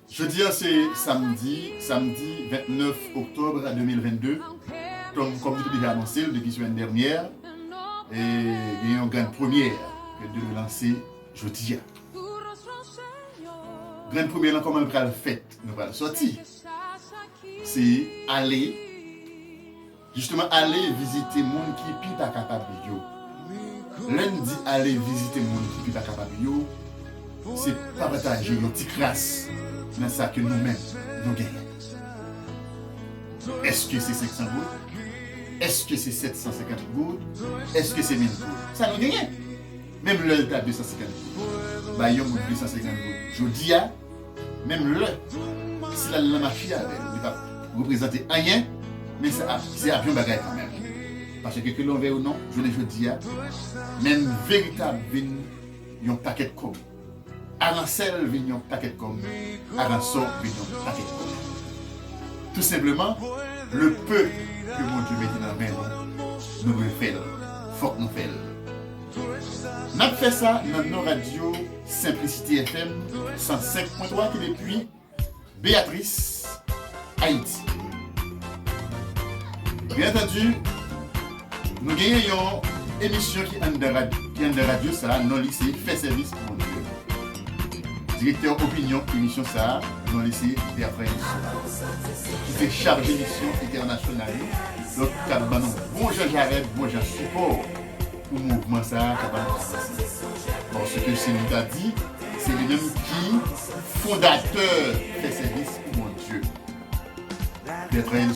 Jeudi, c'est samedi 29 octobre 2022. Comme je l'ai déjà annoncé depuis la semaine dernière, et il y a une grande première de lancer jeudi. Grande première, comment on va le faire, nous va le sortir. C'est aller visiter les gens qui ne sont pas capables de. Lundi, aller visiter les gens qui ne sont pas capables de, c'est pas partager une petite classe dans ça que nous-mêmes, nous gagnons. Est-ce que c'est 500 gouttes? Est-ce que c'est 750 gouttes? Est-ce que c'est 1000 gouttes? Ça nous gagne. Même le tas 250 gouttes. Bah, il y a 250 gouttes. Je dis, même le, si la machine ne va représenter rien, mais c'est un bien bagage quand même. Parce que l'on veut ou non, je dis, même véritable vin, il y a un paquet de com. Arancel vin, un paquet de com. Arancel vin, un paquet de com. Tout simplement, le peu que mon Dieu met dans la main, nous le faisons. Faut que nous fassions. Nous avons fait ça dans nos radios Simplicité FM 105.3 qui est depuis Béatrice, Haïti. Bien entendu, nous gagnons une émission qui est de radio, ça, non lycée, fait service pour nous. Directeur opinion, émission ça, non lycée, Bertrand, qui fait chargé d'émission internationale. Donc, bon Jean Jared, bon Jean support pour le mouvement ça, bon, ce que c'est nous a dit, c'est le même qui, fondateur, fait service pour mon Dieu. Bertrand